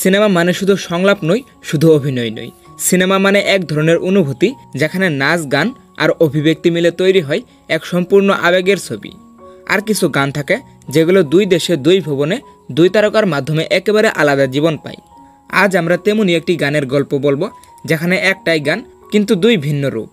Cinema মানে শুধু সংলাপ নয়, শুধু অভিনয় নয়। সিনেমা মানে এক ধরনের অনুভূতি, যেখানে নাচ, গান আর অভিব্যক্তি মিলে তৈরি হয় এক সম্পূর্ণ আবেগের ছবি। আর কিছু গান থাকে যেগুলো দুই দেশে, দুই ভুবনে, দুই তারকার মাধ্যমে একেবারে আলাদা জীবন পায়। আজ আমরা তেমনই একটি গানের গল্প বলবো, যেখানে একটাই গান কিন্তু দুই ভিন্ন রূপ।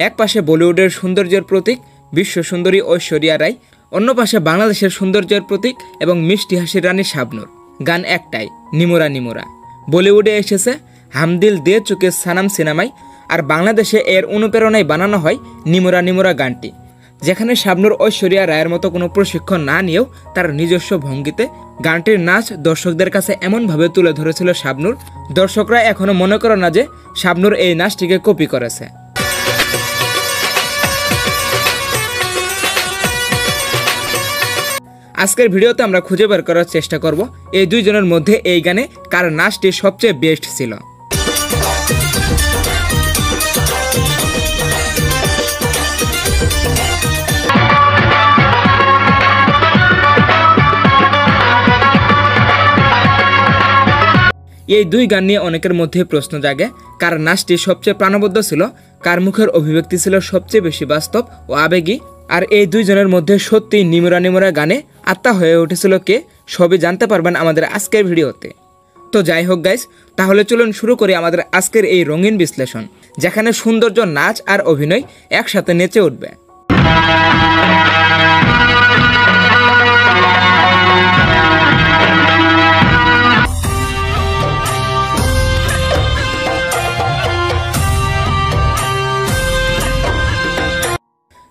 এক পাশে বলিউডের সৌন্দর্যের প্রতীক বিশ্ব সুন্দরী ঐশ্বরিয়া রায়, অন্য পাশে বাংলাদেশের সৌন্দর্যের প্রতীক এবং মিষ্টি হাসির রানী শাবনূর। গান একটাই, নিমোরা নিমোরা। বলিউডে এসেছে হাম দিল দে চুকে সানাম সিনেমায়, আর বাংলাদেশে এর অনুপ্রেরণায় বানানো হয় নিমোরা নিমোরা গানটি, যেখানে শাবনূর ঐশ্বরিয়া রায়ের মতো কোনো প্রশিক্ষণ না নিয়েও তার নিজস্ব ভঙ্গিতে গানটির নাচ দর্শকদের কাছে এমনভাবে তুলে ধরেছিল শাবনূর, দর্শকরা এখনও মনে করে না যে শাবনূর এই নাচটিকে কপি করেছে। আজকের ভিডিওতে আমরা খুঁজে বের করার চেষ্টা করব এই দুইজনের মধ্যে এই গানে কার নাচটি সবচেয়ে বেস্ট ছিল। এই দুই গান নিয়ে অনেকের মধ্যে প্রশ্ন জাগে, কার নাচটি সবচেয়ে প্রাণবদ্ধ ছিল, কার মুখের অভিব্যক্তি ছিল সবচেয়ে বেশি বাস্তব ও আবেগী। আর এই দুইজনের মধ্যে সত্যি নিমোরা নিমোরা গানে আত্মা হয়ে উঠেছিল কে, সবই জানতে পারবেন আমাদের আজকের ভিডিওতে। তো যাই হোক গাইস, তাহলে চলুন শুরু করি আমাদের আজকের এই রঙিন বিশ্লেষণ, যেখানে সৌন্দর্য, নাচ আর অভিনয় একসাথে নেচে উঠবে।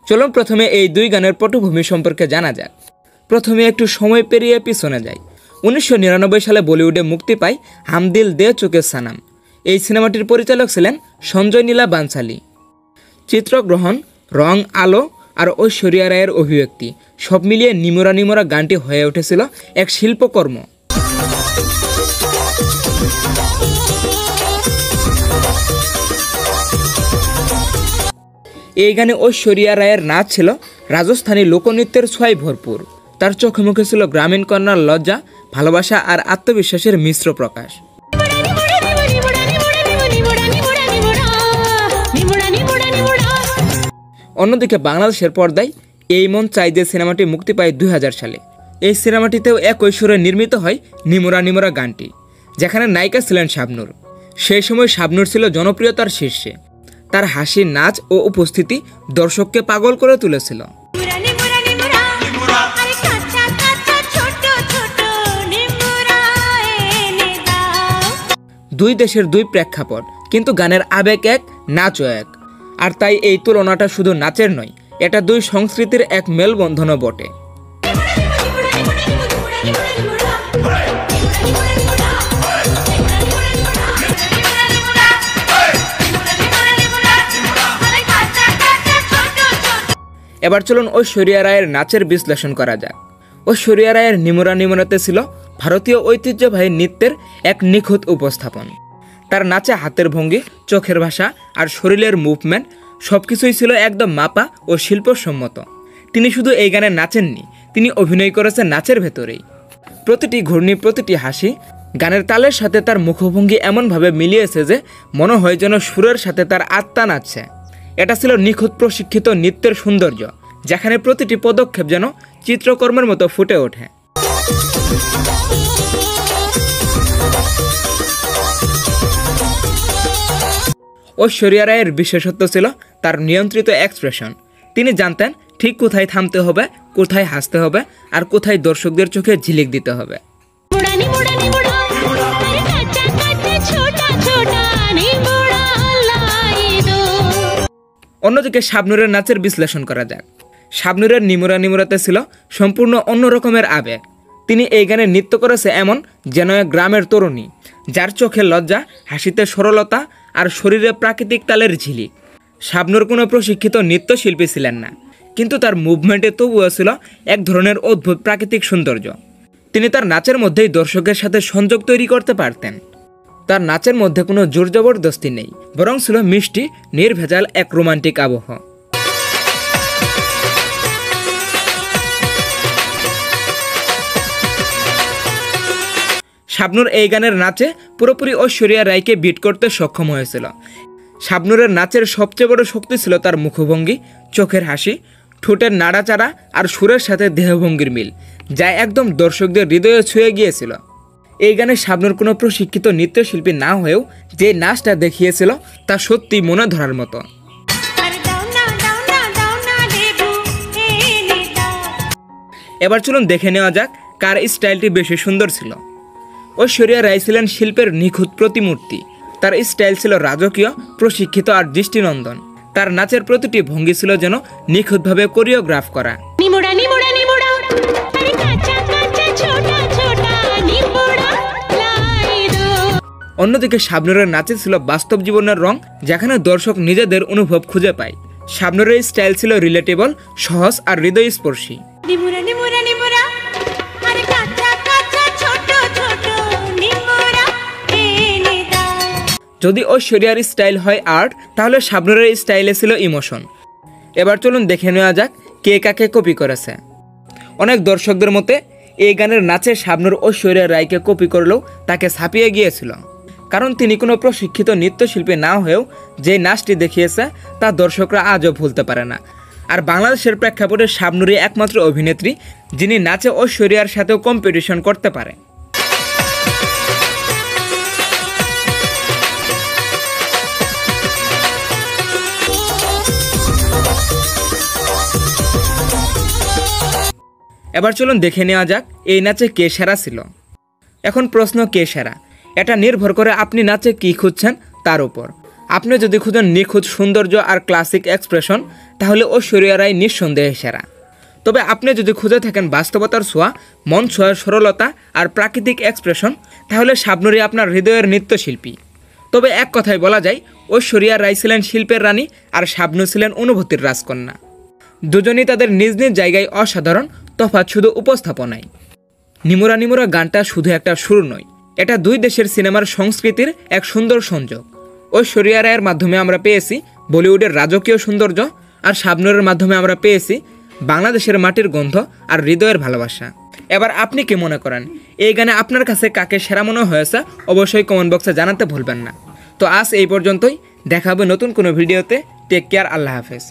চলুন প্রথমে এই দুই গানের পটভূমি সম্পর্কে জানা যাক। প্রথমে একটু সময় পেরিয়ে পিছনে যাই। 1999 সালে বলিউডে মুক্তি পায় হাম দিল দে চুকে সানাম। এই সিনেমাটির পরিচালক ছিলেন সঞ্জয় নীলা বানসালি। চিত্রগ্রহণ, রং, আলো আর ঐশ্বরিয়া রায়ের অভিব্যক্তি সব মিলিয়ে নিমোরা নিমোরা গানটি হয়ে উঠেছিল এক শিল্পকর্ম। এই গানে ঐশ্বরিয়া রায়ের নাচ ছিল রাজস্থানী লোকনৃত্যের ছোঁয়ায় ভরপুর। তার চোখে মুখে ছিল গ্রামীণ কন্যার লজ্জা, ভালোবাসা আর আত্মবিশ্বাসের মিশ্র প্রকাশ। অন্যদিকে বাংলাদেশের পর্দায় এই মন চাই যে সিনেমাটি মুক্তি পায় 2000 সালে। এই সিনেমাটিতেও একই সুরে নির্মিত হয় নিমোরা নিমোরা গানটি, যেখানে নায়িকা ছিলেন শাবনূর। সেই সময় শাবনূর ছিল জনপ্রিয়তার শীর্ষে। তার হাসি, নাচ ও উপস্থিতি দর্শককে পাগল করে তুলেছিল। দুই দেশের দুই প্রেক্ষাপট, কিন্তু গানের আবেগ এক, নাচও এক। আর তাই এই তুলনাটা শুধু নাচের নয়, এটা দুই সংস্কৃতির এক মেলবন্ধনও বটে। এবার চলুন ঐশ্বরিয়া রায়ের নাচের বিশ্লেষণ করা যাক। ঐশ্বরিয়া রায়ের নিমোরা নিমোরাতে ছিল ভারতীয় ঐতিহ্যবাহী নৃত্যের এক নিখুঁত উপস্থাপন। তার নাচে হাতের ভঙ্গি, চোখের ভাষা আর শরীরের মুভমেন্ট সবকিছুই ছিল একদম মাপা ও শিল্পসম্মত। তিনি শুধু এই গানে নাচেননি, তিনি অভিনয় করেছেন নাচের ভেতরেই। প্রতিটি ঘূর্ণি, প্রতিটি হাসি গানের তালের সাথে তার মুখভঙ্গি এমনভাবে মিলিয়েছে যে মনে হয় যেন সুরের সাথে তার আত্মা নাচছে। এটা ছিল নিখুঁত প্রশিক্ষিত নৃত্যের সৌন্দর্য, যেখানে প্রতিটি পদক্ষেপ যেন চিত্রকর্মের মতো ফুটে ওঠে। ঐশ্বরিয়া রায়ের বিশেষত্ব ছিল তার নিয়ন্ত্রিত এক্সপ্রেশন। তিনি জানতেন ঠিক কোথায় থামতে হবে, কোথায় হাসতে হবে আর কোথায় দর্শকদের চোখে ঝিলিক দিতে হবে। অন্যদিকে শাবনূরের নাচের বিশ্লেষণ করা যাক। শাবনূরের নিমোরা নিমোরাতে ছিল সম্পূর্ণ অন্য রকমের আবেগ। তিনি এই গানে নৃত্য করেছে এমন যেন এক গ্রামের তরুণী, যার চোখে লজ্জা, হাসিতে সরলতা আর শরীরে প্রাকৃতিক তালের ঝিলিক। শাবনূর কোনো প্রশিক্ষিত নৃত্যশিল্পী ছিলেন না, কিন্তু তার মুভমেন্টে তবুও ছিল এক ধরনের অদ্ভুত প্রাকৃতিক সৌন্দর্য। তিনি তার নাচের মধ্যেই দর্শকের সাথে সংযোগ তৈরি করতে পারতেন। তার নাচের মধ্যে কোনো জোর জবরদস্তি নেই, বরং ছিল মিষ্টি নির্ভেজাল এক রোমান্টিক আবহ। শাবনূর এই গানের নাচে পুরোপুরি ঐশ্বরিয়া রায়কে বিট করতে সক্ষম হয়েছিল। শাবনূরের নাচের সবচেয়ে বড় শক্তি ছিল তার মুখভঙ্গি, চোখের হাসি, ঠোঁটের নাড়াচাড়া আর সুরের সাথে দেহভঙ্গির মিল, যা একদম দর্শকদের হৃদয়ে ছুঁয়ে গিয়েছিল। এই গানে শাবনূর কোনো প্রশিক্ষিত নৃত্যশিল্পী না হয়েও যে নাচটা দেখিয়েছিল তা সত্যি মনে ধরার মতো। এবার চলুন দেখে নেওয়া যাক কার স্টাইলটি বেশি সুন্দর ছিল। ঐশ্বরিয়া রায় ছিলেন শিল্পের নিখুঁত প্রতিমূর্তি। তার স্টাইল ছিল রাজকীয়, প্রশিক্ষিত আর দৃষ্টিনন্দন। তার নাচের প্রতিটি ভঙ্গি ছিল যেন নিখুঁতভাবে কোরিওগ্রাফ করা। অন্যদিকে শাবনূরের নাচে ছিল বাস্তব জীবনের রং, যেখানে দর্শক নিজেদের অনুভব খুঁজে পায়। শাবনূরের স্টাইল ছিল রিলেটেবল, সহজ আর হৃদয়স্পর্শী। যদি ঐশ্বরিয়ার স্টাইল হয় আর্ট, তাহলে শাবনূরের স্টাইলে ছিল ইমোশন। এবার চলুন দেখে নেওয়া যাক কে কাকে কপি করেছে। অনেক দর্শকদের মতে এই গানের নাচে শাবনূর ঐশ্বরিয়া রায়কে কপি করলেও তাকে ছাপিয়ে গিয়েছিল, কারণ তিনি কোনো প্রশিক্ষিত নৃত্যশিল্পী না হয়েও যে নাচটি দেখিয়েছে তা দর্শকরা আজও ভুলতে পারে না। আর বাংলাদেশের প্রেক্ষাপটে শাবনূরই একমাত্র অভিনেত্রী যিনি নাচে ঐশ্বরিয়ার সাথেও কম্পিটিশন করতে পারে। এবার চলুন দেখে নেওয়া যাক এই নাচে কে সেরা ছিল। এখন প্রশ্ন, কে সেরা? এটা নির্ভর করে আপনি নাচে কী খুঁজছেন তার উপর। আপনি যদি খুঁজেন নিখুঁত সৌন্দর্য আর ক্লাসিক এক্সপ্রেশন, তাহলে ঐশ্বরিয়া রায় নিঃসন্দেহে সেরা। তবে আপনি যদি খুঁজে থাকেন বাস্তবতার ছোঁয়া, মন ছোঁয়ার সরলতা আর প্রাকৃতিক এক্সপ্রেশন, তাহলে শাবনূরই আপনার হৃদয়ের নৃত্যশিল্পী। তবে এক কথায় বলা যায়, ঐশ্বরিয়া রায় ছিলেন শিল্পের রানী আর শাবনূর ছিলেন অনুভূতির রাজকন্যা। দুজনেই তাদের নিজ নিজ জায়গায় অসাধারণ, তফাৎ শুধু উপস্থাপনায়। নিমুরা নিমুরা গানটা শুধু একটা সুর নয়, এটা দুই দেশের সিনেমার সংস্কৃতির এক সুন্দর সংযোগ। ঐশ্বরিয়া রায়ের মাধ্যমে আমরা পেয়েছি বলিউডের রাজকীয় সৌন্দর্য, আর শাবনূরের মাধ্যমে আমরা পেয়েছি বাংলাদেশের মাটির গন্ধ আর হৃদয়ের ভালোবাসা। এবার আপনি কি মনে করেন এই গানে আপনার কাছে কাকে সেরা মনে হয়েছে? অবশ্যই কমেন্ট বক্সে জানাতে ভুলবেন না। তো আজ এই পর্যন্তই, দেখা হবে নতুন কোনো ভিডিওতে। টেক কেয়ার, আল্লাহ হাফেজ।